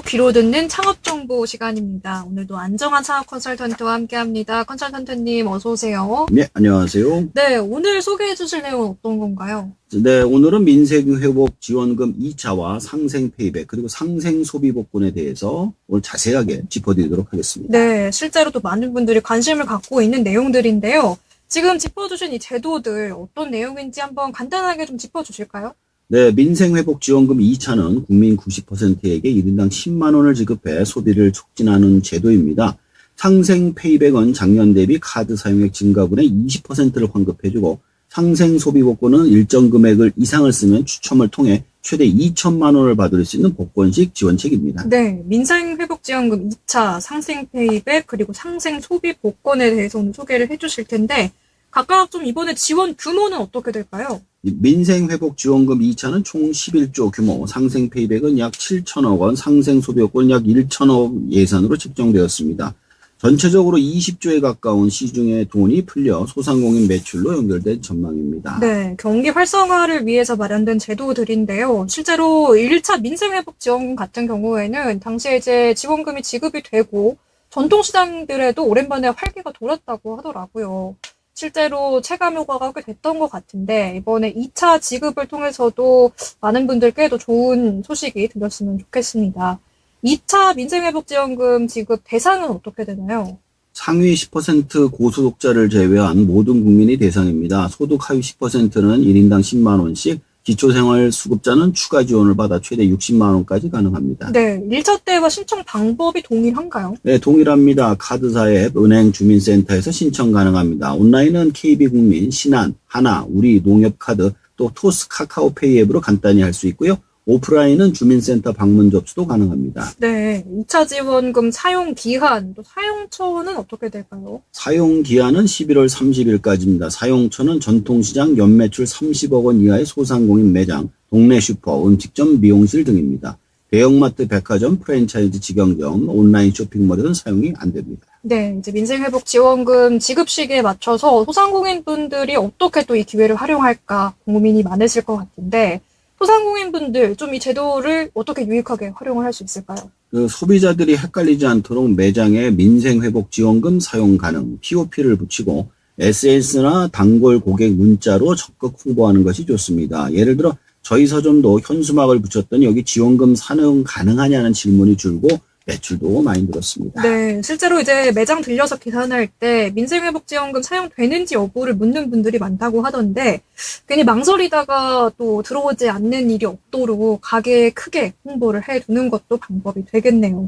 귀로 듣는 창업정보 시간입니다. 오늘도 안정환 창업 컨설턴트와 함께합니다. 컨설턴트님 어서 오세요. 네, 안녕하세요. 네, 오늘 소개해 주실 내용은 어떤 건가요? 네, 오늘은 민생회복 지원금 2차와 상생 페이백 그리고 상생 소비복권에 대해서 오늘 자세하게 짚어드리도록 하겠습니다. 네, 실제로도 많은 분들이 관심을 갖고 있는 내용들인데요. 지금 짚어주신 이 제도들 어떤 내용인지 한번 간단하게 좀 짚어주실까요? 네, 민생회복지원금 2차는 국민 90%에게 1인당 10만 원을 지급해 소비를 촉진하는 제도입니다. 상생 페이백은 작년 대비 카드 사용액 증가분의 20%를 환급해주고 상생 소비복권은 일정 금액을 이상을 쓰면 추첨을 통해 최대 2천만 원을 받을 수 있는 복권식 지원책입니다. 네, 민생회복지원금 2차 상생 페이백 그리고 상생 소비복권에 대해서 오늘 소개를 해주실 텐데 각각 좀 이번에 지원 규모는 어떻게 될까요? 민생회복지원금 2차는 총 11조 규모, 상생 페이백은 약 7천억 원, 상생 소비복권 약 1천억 예산으로 책정되었습니다. 전체적으로 20조에 가까운 시중의 돈이 풀려 소상공인 매출로 연결된 전망입니다. 네, 경기 활성화를 위해서 마련된 제도들인데요. 실제로 1차 민생회복지원금 같은 경우에는 당시에 이제 지원금이 지급이 되고 전통시장들에도 오랜만에 활기가 돌았다고 하더라고요. 실제로 체감 효과가 꽤 됐던 것 같은데 이번에 2차 지급을 통해서도 많은 분들께도 좋은 소식이 들렸으면 좋겠습니다. 2차 민생회복지원금 지급 대상은 어떻게 되나요? 상위 10% 고소득자를 제외한 모든 국민이 대상입니다. 소득 하위 10%는 1인당 10만 원씩, 기초생활수급자는 추가 지원을 받아 최대 60만 원까지 가능합니다. 네, 1차 때와 신청 방법이 동일한가요? 네, 동일합니다. 카드사 앱, 은행, 주민센터에서 신청 가능합니다. 온라인은 KB국민, 신한, 하나, 우리, 농협카드, 또 토스 카카오페이 앱으로 간단히 할 수 있고요. 오프라인은 주민센터 방문 접수도 가능합니다. 네, 2차 지원금 사용 기한, 또 사용처는 어떻게 될까요? 사용 기한은 11월 30일까지입니다. 사용처는 전통시장 연매출 30억 원 이하의 소상공인 매장, 동네 슈퍼, 음식점, 미용실 등입니다. 대형마트, 백화점, 프랜차이즈 직영점, 온라인 쇼핑몰에는 사용이 안 됩니다. 네, 이제 민생회복지원금 지급 시기에 맞춰서 소상공인 분들이 어떻게 또 이 기회를 활용할까 고민이 많으실 것 같은데 소상공인 분들 좀 이 제도를 어떻게 유익하게 활용을 할 수 있을까요? 소비자들이 헷갈리지 않도록 매장에 민생회복지원금 사용 가능, POP를 붙이고 SNS나 단골 고객 문자로 적극 홍보하는 것이 좋습니다. 예를 들어 저희 서점도 현수막을 붙였더니 여기 지원금 사용 가능하냐는 질문이 줄고 매출도 많이 늘었습니다. 네, 실제로 이제 매장 들려서 계산할 때 민생회복지원금 사용되는지 여부를 묻는 분들이 많다고 하던데 괜히 망설이다가 또 들어오지 않는 일이 없도록 가게에 크게 홍보를 해두는 것도 방법이 되겠네요.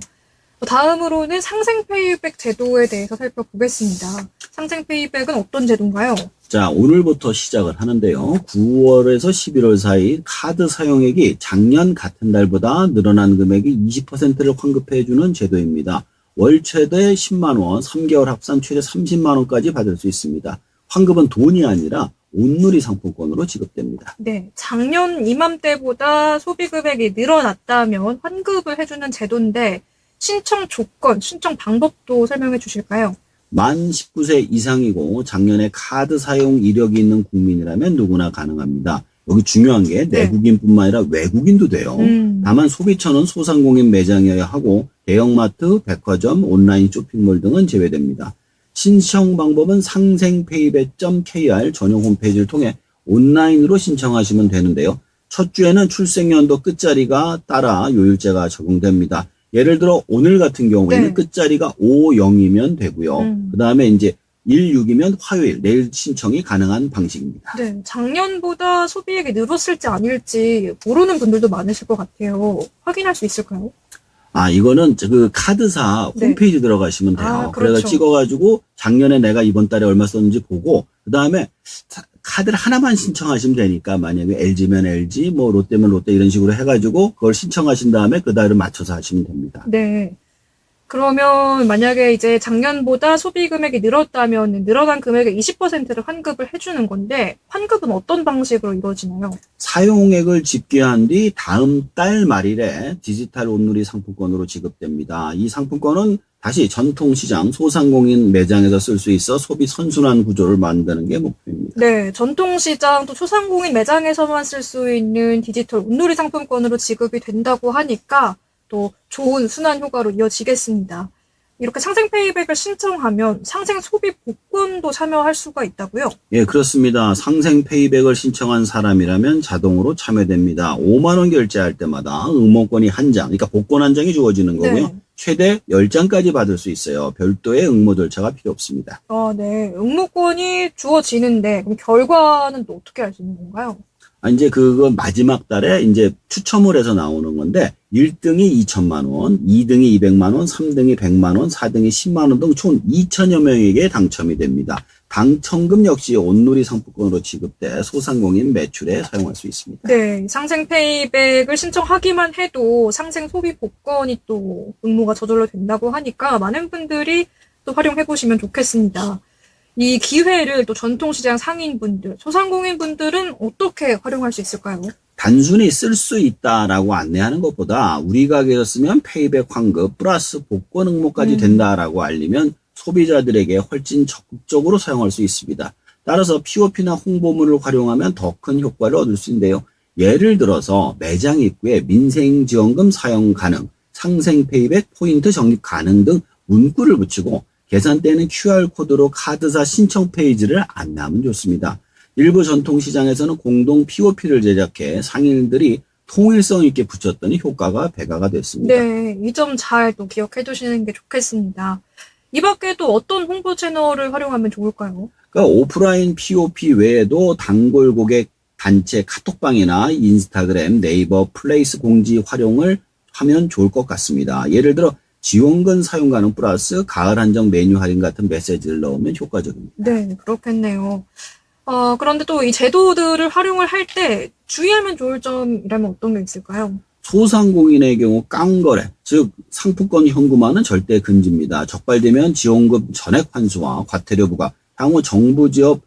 다음으로는 상생페이백 제도에 대해서 살펴보겠습니다. 상생페이백은 어떤 제도인가요? 자, 오늘부터 시작을 하는데요. 9월에서 11월 사이 카드 사용액이 작년 같은 달보다 늘어난 금액이 20%를 환급해주는 제도입니다. 월 최대 10만 원, 3개월 합산 최대 30만 원까지 받을 수 있습니다. 환급은 돈이 아니라 온누리 상품권으로 지급됩니다. 네, 작년 이맘때보다 소비 금액이 늘어났다면 환급을 해주는 제도인데 신청 조건, 신청 방법도 설명해 주실까요? 만 19세 이상이고 작년에 카드 사용 이력이 있는 국민이라면 누구나 가능합니다. 여기 중요한 게 내국인뿐만 아니라 외국인도 돼요. 다만 소비처는 소상공인 매장이어야 하고 대형마트, 백화점, 온라인 쇼핑몰 등은 제외됩니다. 신청 방법은 상생페이백.kr 전용 홈페이지를 통해 온라인으로 신청하시면 되는데요. 첫 주에는 출생연도 끝자리가 따라 요율제가 적용됩니다. 예를 들어 오늘 같은 경우에는 끝자리가 50이면 되고요. 그 다음에 이제 16이면 화요일, 내일 신청이 가능한 방식입니다. 네, 작년보다 소비액이 늘었을지 아닐지 모르는 분들도 많으실 것 같아요. 확인할 수 있을까요? 이거는 그 카드사 홈페이지 들어가시면 돼요. 그렇죠. 그래서 찍어가지고 작년에 내가 이번 달에 얼마 썼는지 보고 그 다음에 카드를 하나만 신청하시면 되니까 만약에 LG면 LG, 뭐 롯데면 롯데 이런 식으로 해가지고 그걸 신청하신 다음에 그 달을 맞춰서 하시면 됩니다. 네. 그러면 만약에 이제 작년보다 소비 금액이 늘었다면 늘어난 금액의 20%를 환급을 해주는 건데 환급은 어떤 방식으로 이루어지나요? 사용액을 집계한 뒤 다음 달 말일에 디지털 온누리 상품권으로 지급됩니다. 이 상품권은 다시 전통시장, 소상공인 매장에서 쓸 수 있어 소비 선순환 구조를 만드는 게 목표입니다. 네, 전통시장 또 소상공인 매장에서만 쓸 수 있는 디지털 온누리 상품권으로 지급이 된다고 하니까 또 좋은 순환 효과로 이어지겠습니다. 이렇게 상생 페이백을 신청하면 상생 소비 복권도 참여할 수가 있다고요? 예, 그렇습니다. 상생 페이백을 신청한 사람이라면 자동으로 참여됩니다. 5만 원 결제할 때마다 응모권이 한 장, 그러니까 복권 한 장이 주어지는 거고요. 네. 최대 10장까지 받을 수 있어요. 별도의 응모 절차가 필요 없습니다. 네. 응모권이 주어지는데 그럼 결과는 또 어떻게 알 수 있는 건가요? 이제 그건 마지막 달에 이제 추첨을 해서 나오는 건데 1등이 2천만 원, 2등이 200만 원, 3등이 100만 원, 4등이 10만 원 등 총 2천여 명에게 당첨이 됩니다. 당첨금 역시 온누리 상품권으로 지급돼 소상공인 매출에 사용할 수 있습니다. 네, 상생 페이백을 신청하기만 해도 상생 소비 복권이 또 응모가 저절로 된다고 하니까 많은 분들이 또 활용해 보시면 좋겠습니다. 이 기회를 또 전통시장 상인분들, 소상공인분들은 어떻게 활용할 수 있을까요? 단순히 쓸 수 있다라고 안내하는 것보다 우리 가게에서 쓰면 페이백 환급 플러스 복권 응모까지 된다라고 알리면 소비자들에게 훨씬 적극적으로 사용할 수 있습니다. 따라서 POP나 홍보물을 활용하면 더 큰 효과를 얻을 수 있는데요. 예를 들어서 매장 입구에 민생지원금 사용 가능, 상생 페이백 포인트 적립 가능 등 문구를 붙이고 계산대에는 QR코드로 카드사 신청 페이지를 안내하면 좋습니다. 일부 전통시장에서는 공동 POP를 제작해 상인들이 통일성 있게 붙였더니 효과가 배가가 됐습니다. 네, 이 점 잘 또 기억해 두시는 게 좋겠습니다. 이 밖에 또 어떤 홍보 채널을 활용하면 좋을까요? 그러니까 오프라인 POP 외에도 단골 고객 단체 카톡방이나 인스타그램, 네이버 플레이스 공지 활용을 하면 좋을 것 같습니다. 예를 들어 지원금 사용 가능 플러스 가을 한정 메뉴 할인 같은 메시지를 넣으면 효과적입니다. 네, 그렇겠네요. 그런데 또 이 제도들을 활용을 할 때 주의하면 좋을 점이라면 어떤 게 있을까요? 소상공인의 경우 깡거래, 즉 상품권 현금화는 절대 금지입니다. 적발되면 지원금 전액 환수와 과태료 부과, 향후 정부 지원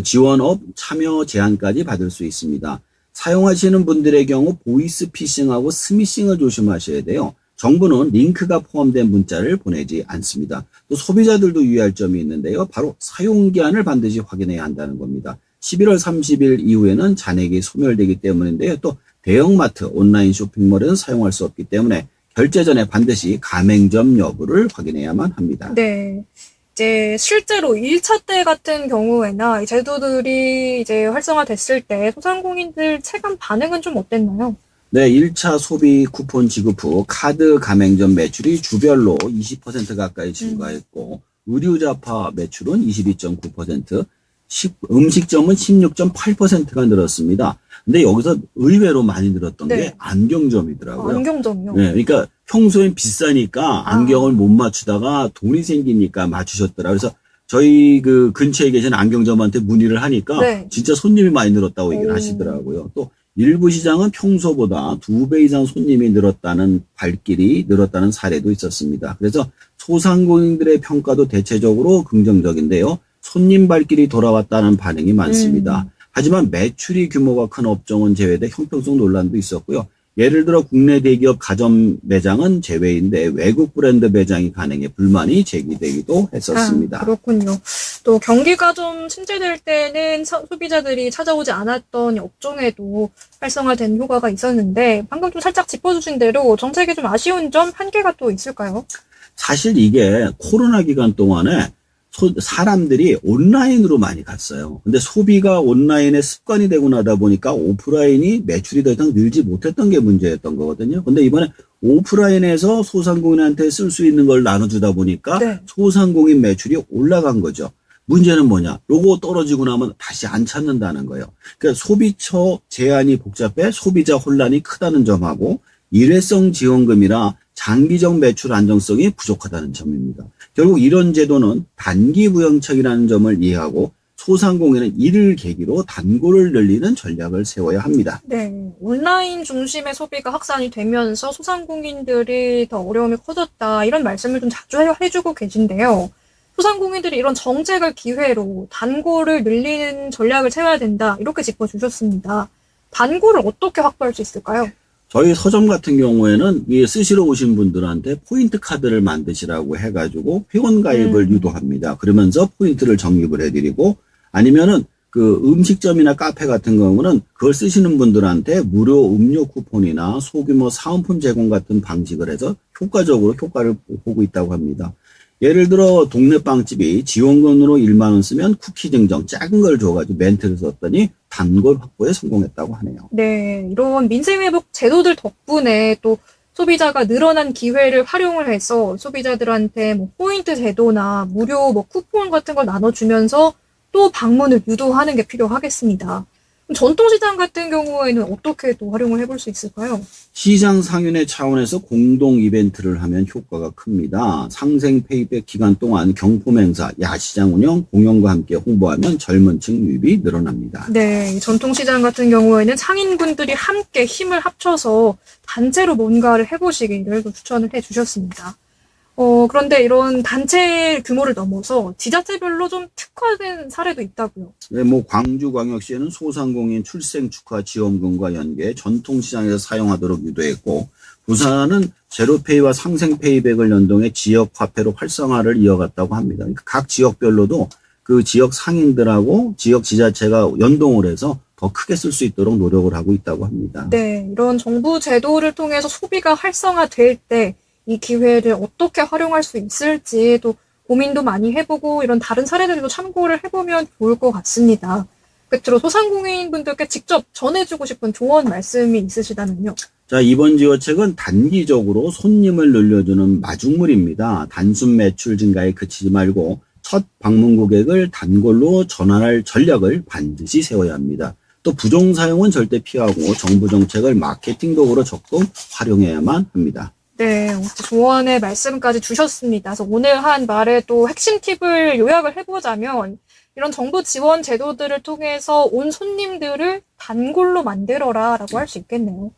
지원업 참여 제한까지 받을 수 있습니다. 사용하시는 분들의 경우 보이스 피싱하고 스미싱을 조심하셔야 돼요. 정부는 링크가 포함된 문자를 보내지 않습니다. 또 소비자들도 유의할 점이 있는데요. 바로 사용기한을 반드시 확인해야 한다는 겁니다. 11월 30일 이후에는 잔액이 소멸되기 때문인데요. 또 대형마트, 온라인 쇼핑몰에는 사용할 수 없기 때문에 결제 전에 반드시 가맹점 여부를 확인해야만 합니다. 네. 이제 실제로 1차 때 같은 경우에나 이 제도들이 이제 활성화됐을 때 소상공인들 체감 반응은 좀 어땠나요? 네, 1차 소비 쿠폰 지급 후 카드 가맹점 매출이 주별로 20% 가까이 증가했고 의류자파 매출은 22.9%, 음식점은 16.8%가 늘었습니다. 근데 여기서 의외로 많이 늘었던 네. 게 안경점이더라고요. 안경점이요? 네, 그러니까 평소엔 비싸니까 안경을 못 맞추다가 돈이 생기니까 맞추셨더라. 그래서 저희 그 근처에 계신 안경점한테 문의를 하니까 네. 진짜 손님이 많이 늘었다고 얘기를 오. 하시더라고요. 또 일부 시장은 평소보다 2배 이상 손님이 늘었다는 발길이 늘었다는 사례도 있었습니다. 그래서 소상공인들의 평가도 대체적으로 긍정적인데요. 손님 발길이 돌아왔다는 반응이 많습니다. 하지만 매출이 규모가 큰 업종은 제외돼 형평성 논란도 있었고요. 예를 들어 국내 대기업 가전 매장은 제외인데 외국 브랜드 매장이 가능해 불만이 제기되기도 했었습니다. 그렇군요. 또 경기가 좀 침체될 때는 소비자들이 찾아오지 않았던 업종에도 활성화된 효과가 있었는데 방금 좀 살짝 짚어주신 대로 정책에 좀 아쉬운 점, 한계가 또 있을까요? 사실 이게 코로나 기간 동안에 사람들이 온라인으로 많이 갔어요. 근데 소비가 온라인에 습관이 되고 나다 보니까 오프라인이 매출이 더 이상 늘지 못했던 게 문제였던 거거든요. 근데 이번에 오프라인에서 소상공인한테 쓸 수 있는 걸 나눠주다 보니까 네. 소상공인 매출이 올라간 거죠. 문제는 뭐냐? 요거 떨어지고 나면 다시 안 찾는다는 거예요. 그러니까 소비처 제한이 복잡해 소비자 혼란이 크다는 점하고 일회성 지원금이라 장기적 매출 안정성이 부족하다는 점입니다. 결국 이런 제도는 단기 부양책이라는 점을 이해하고 소상공인은 이를 계기로 단골을 늘리는 전략을 세워야 합니다. 네, 온라인 중심의 소비가 확산이 되면서 소상공인들이 더 어려움이 커졌다 이런 말씀을 좀 자주 해주고 계신데요. 소상공인들이 이런 정책을 기회로 단골을 늘리는 전략을 세워야 된다 이렇게 짚어주셨습니다. 단골을 어떻게 확보할 수 있을까요? 저희 서점 같은 경우에는 이 쓰시러 오신 분들한테 포인트 카드를 만드시라고 해가지고 회원 가입을 유도합니다. 그러면서 포인트를 적립을 해드리고 아니면은 그 음식점이나 카페 같은 경우는 그걸 쓰시는 분들한테 무료 음료 쿠폰이나 소규모 사은품 제공 같은 방식을 해서 효과적으로 효과를 보고 있다고 합니다. 예를 들어 동네 빵집이 지원금으로 1만 원 쓰면 쿠키 증정 작은 걸 줘가지고 멘트를 썼더니 단골 확보에 성공했다고 하네요. 네, 이런 민생회복 제도들 덕분에 또 소비자가 늘어난 기회를 활용을 해서 소비자들한테 뭐 포인트 제도나 무료 뭐 쿠폰 같은 걸 나눠주면서 또 방문을 유도하는 게 필요하겠습니다. 그럼 전통시장 같은 경우에는 어떻게 또 활용을 해볼 수 있을까요? 시장 상인회 차원에서 공동 이벤트를 하면 효과가 큽니다. 상생 페이백 기간 동안 경품 행사, 야시장 운영, 공연과 함께 홍보하면 젊은 층 유입이 늘어납니다. 네, 이 전통시장 같은 경우에는 상인분들이 함께 힘을 합쳐서 단체로 뭔가를 해보시기를 또 추천을 해주셨습니다. 그런데 이런 단체 규모를 넘어서 지자체별로 좀 특화된 사례도 있다고요. 네, 광주광역시에는 소상공인 출생 축하 지원금과 연계 전통시장에서 사용하도록 유도했고, 부산은 제로페이와 상생페이백을 연동해 지역 화폐로 활성화를 이어갔다고 합니다. 그러니까 각 지역별로도 그 지역 상인들하고 지역 지자체가 연동을 해서 더 크게 쓸 수 있도록 노력을 하고 있다고 합니다. 네, 이런 정부 제도를 통해서 소비가 활성화될 때 이 기회를 어떻게 활용할 수 있을지 또 고민도 많이 해보고 이런 다른 사례들도 참고를 해보면 좋을 것 같습니다. 끝으로 소상공인분들께 직접 전해주고 싶은 조언 말씀이 있으시다면요. 자, 이번 지원책은 단기적으로 손님을 늘려주는 마중물입니다. 단순 매출 증가에 그치지 말고 첫 방문 고객을 단골로 전환할 전략을 반드시 세워야 합니다. 또 부정 사용은 절대 피하고 정부 정책을 마케팅 도구로 적극 활용해야만 합니다. 네, 조언의 말씀까지 주셨습니다. 그래서 오늘 한 말의 또 핵심 팁을 요약을 해보자면 이런 정부 지원 제도들을 통해서 온 손님들을 단골로 만들어라 라고 할 수 있겠네요.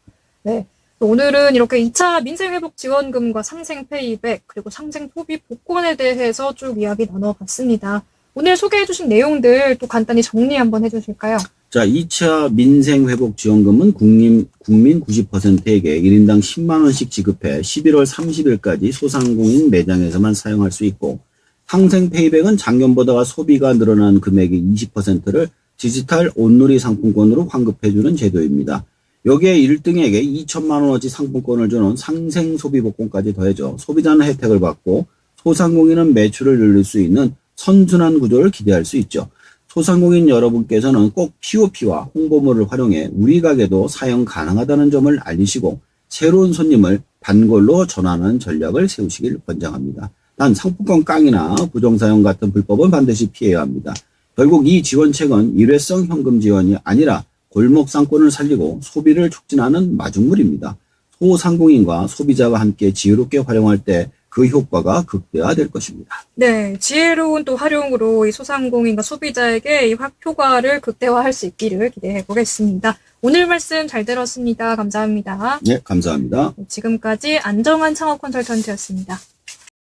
네, 오늘은 이렇게 2차 민생회복지원금과 상생페이백 그리고 상생소비 복권에 대해서 쭉 이야기 나눠봤습니다. 오늘 소개해주신 내용들 또 간단히 정리 한번 해주실까요? 자, 2차 민생회복지원금은 국민 90%에게 1인당 10만 원씩 지급해 11월 30일까지 소상공인 매장에서만 사용할 수 있고, 상생페이백은 작년보다 소비가 늘어난 금액의 20%를 디지털 온누리 상품권으로 환급해주는 제도입니다. 여기에 1등에게 2천만 원어치 상품권을 주는 상생소비복권까지 더해져 소비자는 혜택을 받고 소상공인은 매출을 늘릴 수 있는 선순환 구조를 기대할 수 있죠. 소상공인 여러분께서는 꼭 POP와 홍보물을 활용해 우리 가게도 사용 가능하다는 점을 알리시고 새로운 손님을 단골로 전환하는 전략을 세우시길 권장합니다. 단 상품권 깡이나 부정사용 같은 불법은 반드시 피해야 합니다. 결국 이 지원책은 일회성 현금 지원이 아니라 골목 상권을 살리고 소비를 촉진하는 마중물입니다. 소상공인과 소비자가 함께 지혜롭게 활용할 때 그 효과가 극대화될 것입니다. 네, 지혜로운 또 활용으로 이 소상공인과 소비자에게 이 효과를 극대화할 수 있기를 기대해 보겠습니다. 오늘 말씀 잘 들었습니다. 감사합니다. 네, 감사합니다. 지금까지 안정환 창업 컨설턴트였습니다.